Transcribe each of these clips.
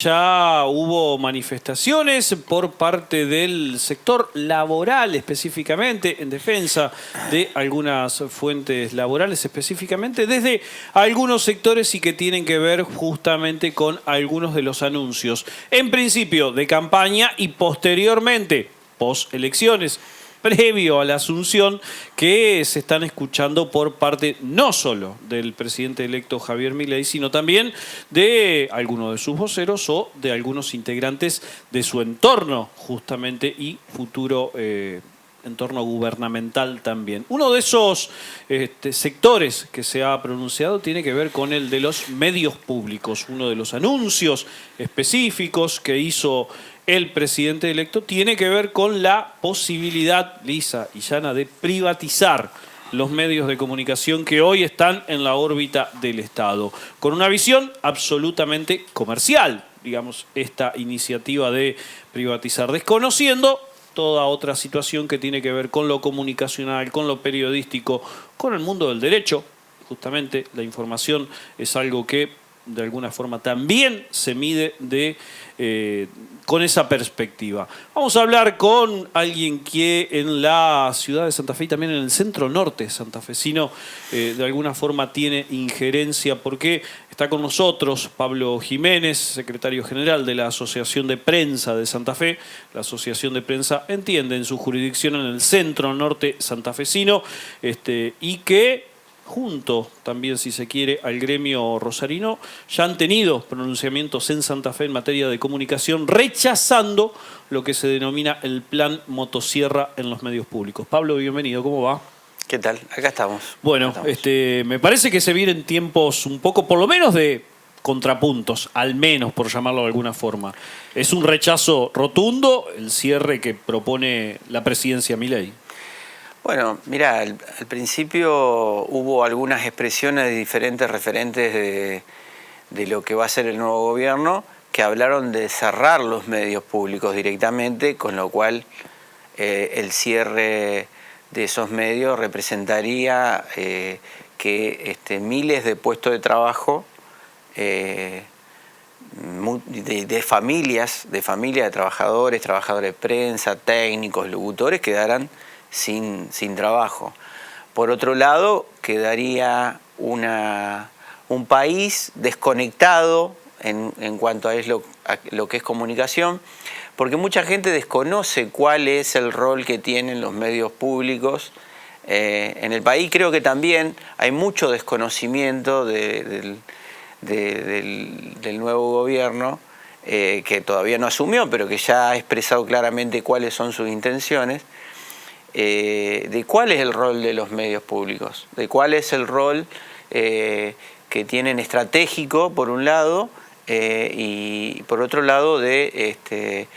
Ya hubo manifestaciones por parte del sector laboral específicamente, en defensa de algunas fuentes laborales específicamente, desde algunos sectores y que tienen que ver justamente con algunos de los anuncios. En principio de campaña y posteriormente, post elecciones, previo a la asunción, que se están escuchando por parte no solo del presidente electo Javier Milei, sino también de algunos de sus voceros o de algunos integrantes de su entorno justamente y futuro entorno gubernamental también. Uno de esos sectores que se ha pronunciado tiene que ver con el de los medios públicos. Uno de los anuncios específicos que hizo el presidente electo tiene que ver con la posibilidad lisa y llana de privatizar los medios de comunicación que hoy están en la órbita del Estado, con una visión absolutamente comercial, digamos, esta iniciativa de privatizar, desconociendo toda otra situación que tiene que ver con lo comunicacional, con lo periodístico, con el mundo del derecho. Justamente la información es algo que de alguna forma también se mide con esa perspectiva. Vamos a hablar con alguien que en la ciudad de Santa Fe y también en el centro norte santafesino de alguna forma tiene injerencia, porque está con nosotros Pablo Jiménez, secretario general de la Asociación de Prensa de Santa Fe. La Asociación de Prensa entiende en su jurisdicción en el centro norte santafesino y que junto también, si se quiere, al gremio rosarino, ya han tenido pronunciamientos en Santa Fe en materia de comunicación, rechazando lo que se denomina el plan motosierra en los medios públicos. Pablo, bienvenido, ¿cómo va? ¿Qué tal? Acá estamos. Bueno, me parece que se vienen tiempos un poco, por lo menos de contrapuntos, al menos por llamarlo de alguna forma. ¿Es un rechazo rotundo el cierre que propone la presidencia Milei? Bueno, mira, al principio hubo algunas expresiones de diferentes referentes de lo que va a ser el nuevo gobierno que hablaron de cerrar los medios públicos directamente, con lo cual el cierre de esos medios representaría que miles de puestos de trabajo de familias, de trabajadores, trabajadores de prensa, técnicos, locutores, quedarán sin trabajo. Por otro lado, quedaría un país desconectado en cuanto a lo que es comunicación, porque mucha gente desconoce cuál es el rol que tienen los medios públicos en el país. Creo que también hay mucho desconocimiento del nuevo gobierno, que todavía no asumió, pero que ya ha expresado claramente cuáles son sus intenciones, de cuál es el rol de los medios públicos, de cuál es el rol que tienen estratégico, por un lado, y por otro lado de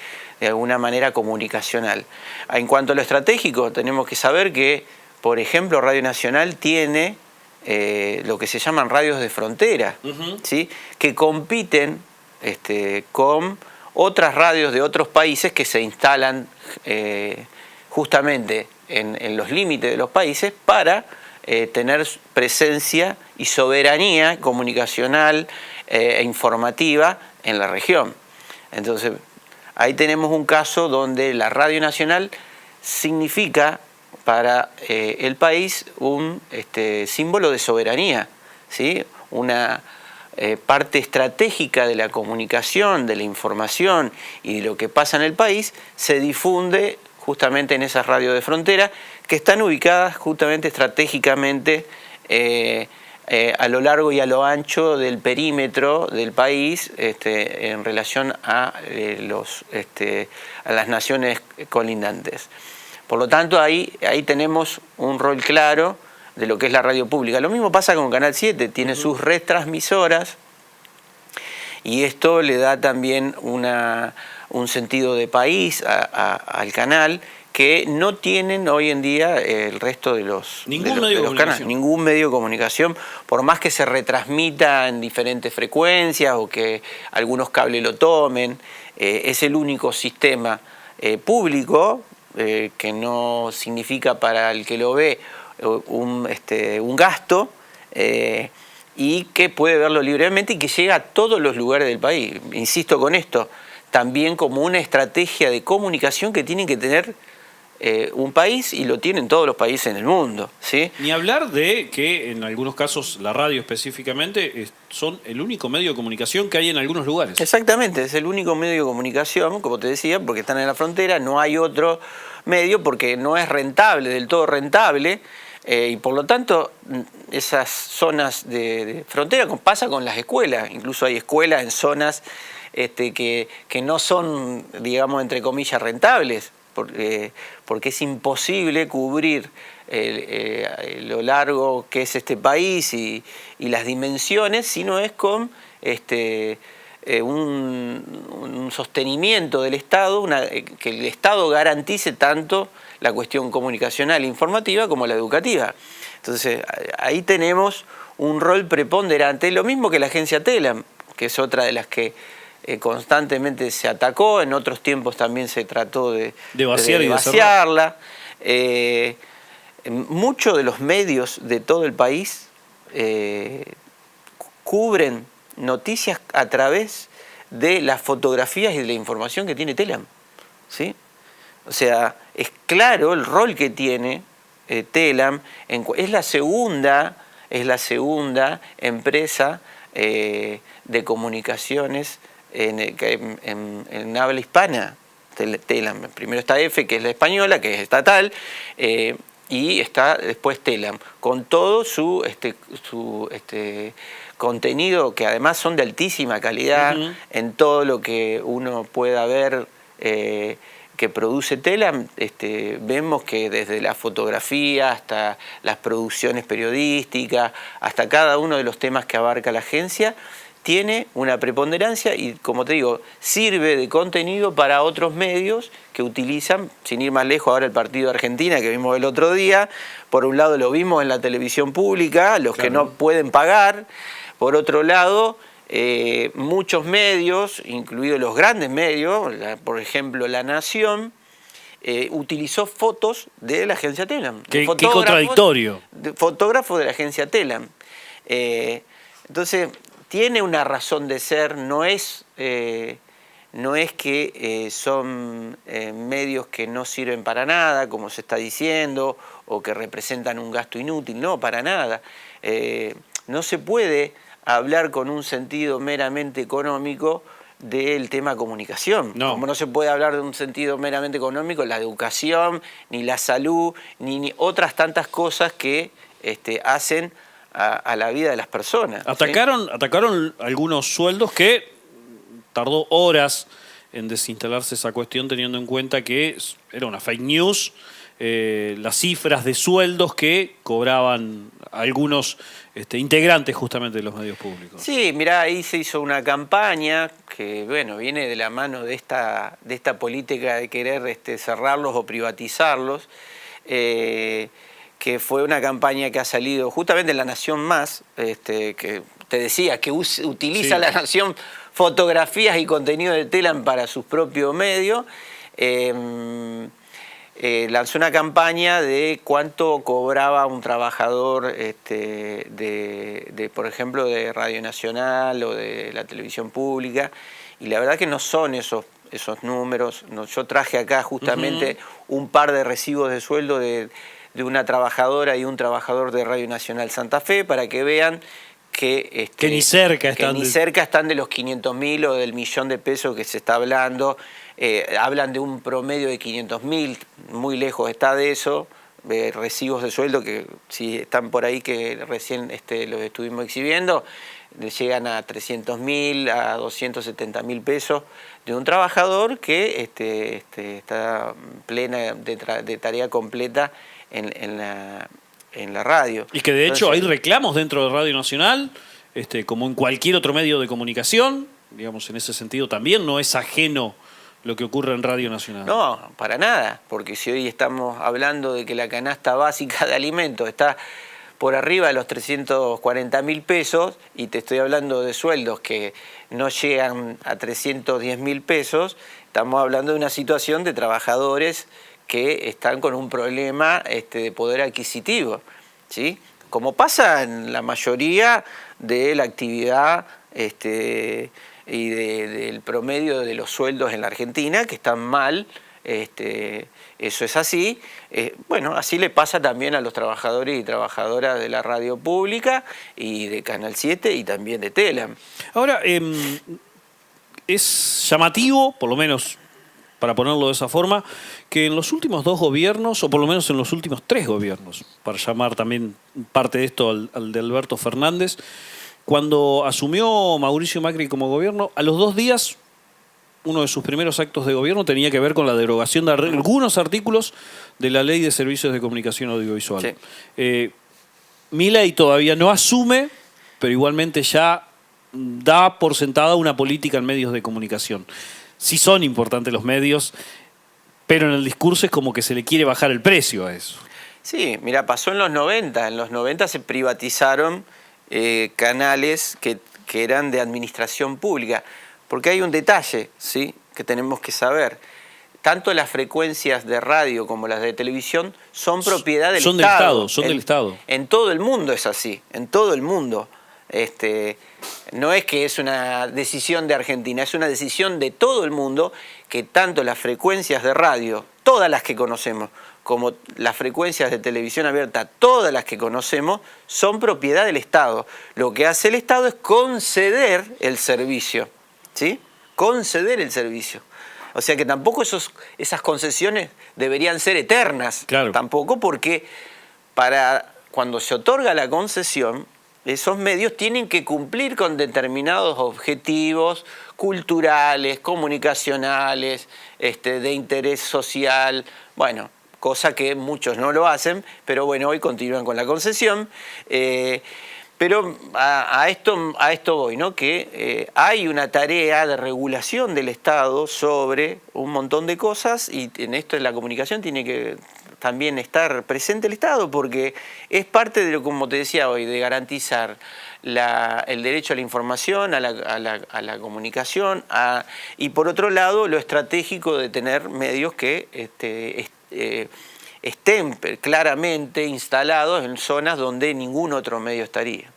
alguna manera comunicacional. En cuanto a lo estratégico, tenemos que saber que, por ejemplo, Radio Nacional tiene lo que se llaman radios de frontera, ¿sí? Que compiten con otras radios de otros países que se instalan justamente en los límites de los países para tener presencia y soberanía comunicacional e informativa en la región. Entonces, ahí tenemos un caso donde la Radio Nacional significa para el país un símbolo de soberanía, ¿sí? Una parte estratégica de la comunicación, de la información y de lo que pasa en el país se difunde justamente en esas radios de frontera que están ubicadas justamente estratégicamente a lo largo y a lo ancho del perímetro del país en relación a las naciones colindantes. Por lo tanto, ahí tenemos un rol claro de lo que es la radio pública. Lo mismo pasa con Canal 7, tiene sus retransmisoras y esto le da también un sentido de país al canal que no tienen hoy en día el resto de los canales, ningún medio de comunicación, por más que se retransmita en diferentes frecuencias o que algunos cables lo tomen, es el único sistema público que no significa para el que lo ve un gasto, y que puede verlo libremente y que llega a todos los lugares del país. Insisto con esto, también como una estrategia de comunicación que tienen que tener un país, y lo tienen todos los países en el mundo, ¿sí? Ni hablar de que en algunos casos la radio específicamente son el único medio de comunicación que hay en algunos lugares. Exactamente, es el único medio de comunicación, como te decía, porque están en la frontera, no hay otro medio porque no es rentable, del todo rentable, y por lo tanto esas zonas de frontera pasa con las escuelas, incluso hay escuelas en zonas que no son, digamos, entre comillas, rentables, porque es imposible cubrir lo largo que es este país y las dimensiones, si no es con un sostenimiento del Estado, que el Estado garantice tanto la cuestión comunicacional e informativa como la educativa. Entonces, ahí tenemos un rol preponderante, lo mismo que la agencia TELAM, que es otra de las que constantemente se atacó, en otros tiempos también se trató de vaciarla. Muchos de los medios de todo el país cubren noticias a través de las fotografías y de la información que tiene TELAM, ¿sí? O sea, es claro el rol que tiene TELAM, es la segunda empresa de comunicaciones en habla hispana, TELAM. Primero está EFE, que es la española, que es estatal, y está después TELAM, con todo su contenido, que además son de altísima calidad, en todo lo que uno pueda ver que produce TELAM. Vemos que desde la fotografía hasta las producciones periodísticas, hasta cada uno de los temas que abarca la agencia, tiene una preponderancia y, como te digo, sirve de contenido para otros medios que utilizan, sin ir más lejos, ahora el partido de Argentina que vimos el otro día. Por un lado lo vimos en la televisión pública, los que no pueden pagar. Por otro lado, muchos medios, incluidos los grandes medios, por ejemplo La Nación, utilizó fotos de la agencia TELAM. Qué contradictorio. Fotógrafos de la agencia TELAM. Entonces, tiene una razón de ser, no es que son medios que no sirven para nada, como se está diciendo, o que representan un gasto inútil, no, para nada. No se puede hablar con un sentido meramente económico del tema comunicación. No. Como no se puede hablar de un sentido meramente económico la educación, ni la salud, ni otras tantas cosas que hacen a la vida de las personas. Atacaron algunos sueldos que tardó horas en desinstalarse esa cuestión, teniendo en cuenta que era una fake news, las cifras de sueldos que cobraban algunos integrantes justamente de los medios públicos. Sí, mirá, ahí se hizo una campaña que, bueno, viene de la mano de esta política de querer cerrarlos o privatizarlos, que fue una campaña que ha salido justamente en La Nación Más, que te decía, que utiliza La Nación fotografías y contenido de TELAM para sus propios medios. Lanzó una campaña de cuánto cobraba un trabajador por ejemplo, de Radio Nacional o de la televisión pública, y la verdad que no son esos números. Yo traje acá justamente un par de recibos de sueldo de una trabajadora y un trabajador de Radio Nacional Santa Fe, para que vean que ni cerca están de los 500.000 o del millón de pesos que se está hablando. Hablan de un promedio de 500.000, muy lejos está de eso. Recibos de sueldo que, si están por ahí, que recién los estuvimos exhibiendo, llegan a 300.000, a 270.000 pesos de un trabajador que está plena de tarea completa en la radio. Y que de hecho hay reclamos dentro de Radio Nacional, como en cualquier otro medio de comunicación, digamos, en ese sentido también no es ajeno lo que ocurre en Radio Nacional. No, para nada, porque si hoy estamos hablando de que la canasta básica de alimentos está por arriba de los 340.000 pesos, y te estoy hablando de sueldos que no llegan a 310.000 pesos, estamos hablando de una situación de trabajadores que están con un problema de poder adquisitivo, ¿sí? Como pasa en la mayoría de la actividad y del promedio de los sueldos en la Argentina, que están mal. Eso es así. Bueno, así le pasa también a los trabajadores y trabajadoras de la radio pública y de Canal 7 y también de Telam. Ahora, es llamativo, por lo menos para ponerlo de esa forma, que en los últimos 2 gobiernos, o por lo menos en los últimos 3 gobiernos, para llamar también parte de esto al de Alberto Fernández, cuando asumió Mauricio Macri como gobierno, a los 2 días uno de sus primeros actos de gobierno tenía que ver con la derogación de algunos artículos de la Ley de Servicios de Comunicación Audiovisual. Sí. Milei todavía no asume, pero igualmente ya da por sentada una política en medios de comunicación. Sí son importantes los medios, pero en el discurso es como que se le quiere bajar el precio a eso. Sí, mira, pasó en los 90. En los 90 se privatizaron canales que eran de administración pública. Porque hay un detalle, ¿sí?, que tenemos que saber. Tanto las frecuencias de radio como las de televisión son propiedad del Estado. Son del Estado. En todo el mundo es así, en todo el mundo. No es que es una decisión de Argentina, es una decisión de todo el mundo, que tanto las frecuencias de radio, todas las que conocemos, como las frecuencias de televisión abierta, todas las que conocemos, son propiedad del Estado. Lo que hace el Estado es conceder el servicio. ¿Sí? Conceder el servicio. O sea que tampoco esas concesiones deberían ser eternas. Claro. Tampoco, porque cuando se otorga la concesión, esos medios tienen que cumplir con determinados objetivos culturales, comunicacionales, de interés social. Bueno, cosa que muchos no lo hacen, pero bueno, hoy continúan con la concesión. Pero a esto voy, ¿no? Que hay una tarea de regulación del Estado sobre un montón de cosas, y en esto de la comunicación tiene que también estar presente el Estado, porque es parte de lo, como te decía hoy, de garantizar el derecho a la información, a la comunicación, y por otro lado lo estratégico de tener medios que estén claramente instalados en zonas donde ningún otro medio estaría.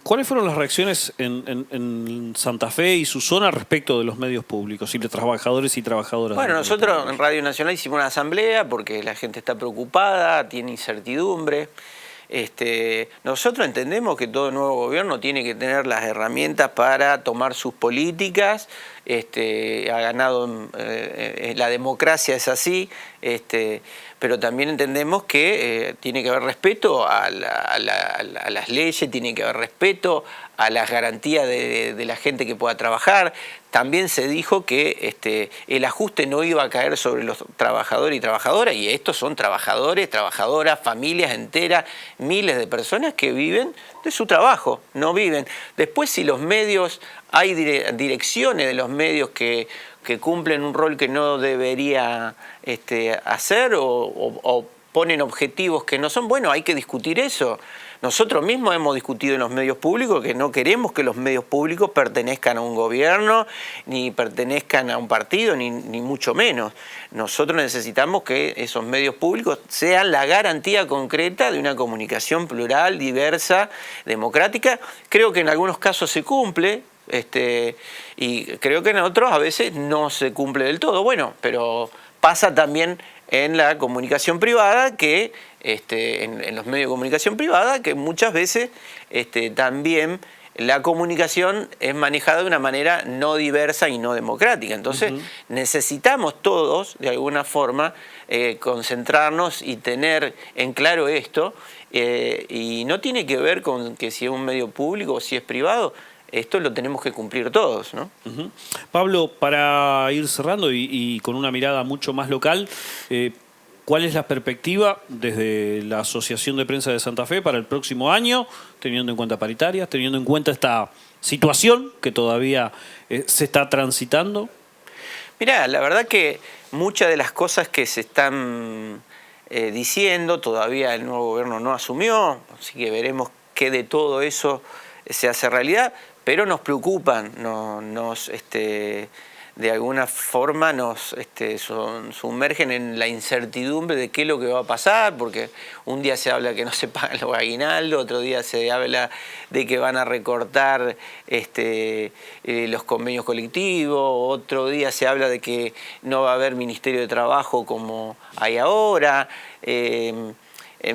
¿Cuáles fueron las reacciones en Santa Fe y su zona respecto de los medios públicos y de trabajadores y trabajadoras? Bueno, nosotros en Radio Nacional hicimos una asamblea porque la gente está preocupada, tiene incertidumbre. Nosotros entendemos que todo nuevo gobierno tiene que tener las herramientas para tomar sus políticas. Ha ganado, la democracia es así, pero también entendemos que tiene que haber respeto a las leyes, tiene que haber respeto a las garantías de la gente que pueda trabajar. También se dijo que el ajuste no iba a caer sobre los trabajadores y trabajadoras, y estos son trabajadores, trabajadoras, familias enteras, miles de personas que viven de su trabajo, no viven. Después, si los medios, hay direcciones de los medios que cumplen un rol que no debería hacer o ponen objetivos que no son, bueno, hay que discutir eso. Nosotros mismos hemos discutido en los medios públicos que no queremos que los medios públicos pertenezcan a un gobierno, ni pertenezcan a un partido, ni mucho menos. Nosotros necesitamos que esos medios públicos sean la garantía concreta de una comunicación plural, diversa, democrática. Creo que en algunos casos se cumple, y creo que en otros a veces no se cumple del todo. Bueno, pero pasa también en la comunicación privada, que en los medios de comunicación privada, que muchas veces también la comunicación es manejada de una manera no diversa y no democrática. Entonces necesitamos todos, de alguna forma, concentrarnos y tener en claro esto, y no tiene que ver con que si es un medio público o si es privado. Esto lo tenemos que cumplir todos, ¿no? Pablo, para ir cerrando y con una mirada mucho más local, ¿cuál es la perspectiva desde la Asociación de Prensa de Santa Fe para el próximo año, teniendo en cuenta paritarias, teniendo en cuenta esta situación que todavía se está transitando? Mirá, la verdad que muchas de las cosas que se están diciendo, todavía el nuevo gobierno no asumió, así que veremos qué de todo eso se hace realidad. Pero nos preocupan, nos de alguna forma nos sumergen en la incertidumbre de qué es lo que va a pasar, porque un día se habla que no se pagan los aguinaldos, otro día se habla de que van a recortar los convenios colectivos, otro día se habla de que no va a haber Ministerio de Trabajo como hay ahora, en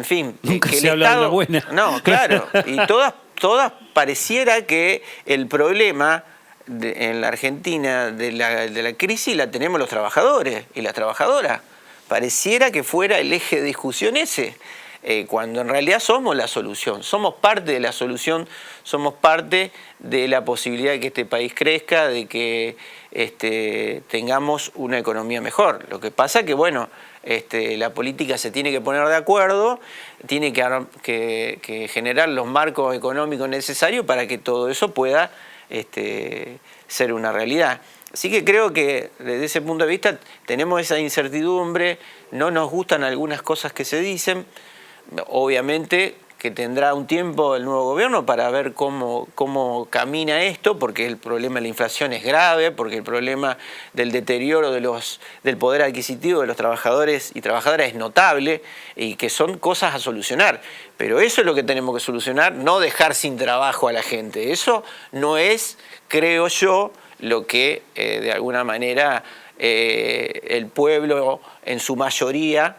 fin. Nunca que se habla de una buena. No, claro, y todas pareciera que el problema en la Argentina de la crisis la tenemos los trabajadores y las trabajadoras. Pareciera que fuera el eje de discusión ese, cuando en realidad somos la solución, somos parte de la solución, somos parte de la posibilidad de que este país crezca, de que tengamos una economía mejor. Lo que pasa que, bueno, la política se tiene que poner de acuerdo, tiene que generar los marcos económicos necesarios para que todo eso pueda ser una realidad. Así que creo que desde ese punto de vista tenemos esa incertidumbre, no nos gustan algunas cosas que se dicen, obviamente que tendrá un tiempo el nuevo gobierno para ver cómo camina esto, porque el problema de la inflación es grave, porque el problema del deterioro del poder adquisitivo de los trabajadores y trabajadoras es notable y que son cosas a solucionar. Pero eso es lo que tenemos que solucionar, no dejar sin trabajo a la gente. Eso no es, creo yo, lo que de alguna manera el pueblo en su mayoría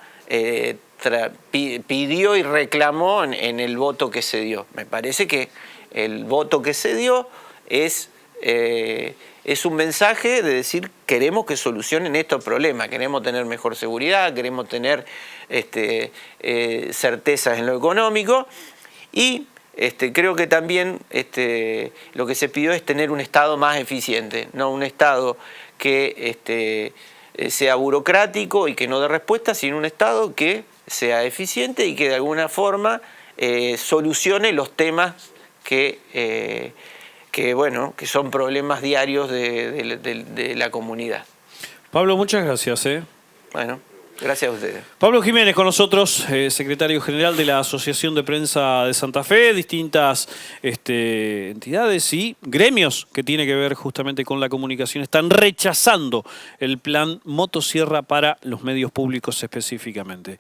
pidió y reclamó en el voto que se dio. Me parece que el voto que se dio es un mensaje de decir queremos que solucionen estos problemas, queremos tener mejor seguridad, queremos tener certezas en lo económico y creo que también lo que se pidió es tener un Estado más eficiente, no un Estado que sea burocrático y que no dé respuesta, sino un Estado que sea eficiente y que de alguna forma solucione los temas que son problemas diarios de la comunidad. Pablo, muchas gracias. Bueno, gracias a ustedes. Pablo Jiménez con nosotros, secretario general de la Asociación de Prensa de Santa Fe, distintas entidades y gremios que tiene que ver justamente con la comunicación están rechazando el plan motosierra para los medios públicos específicamente.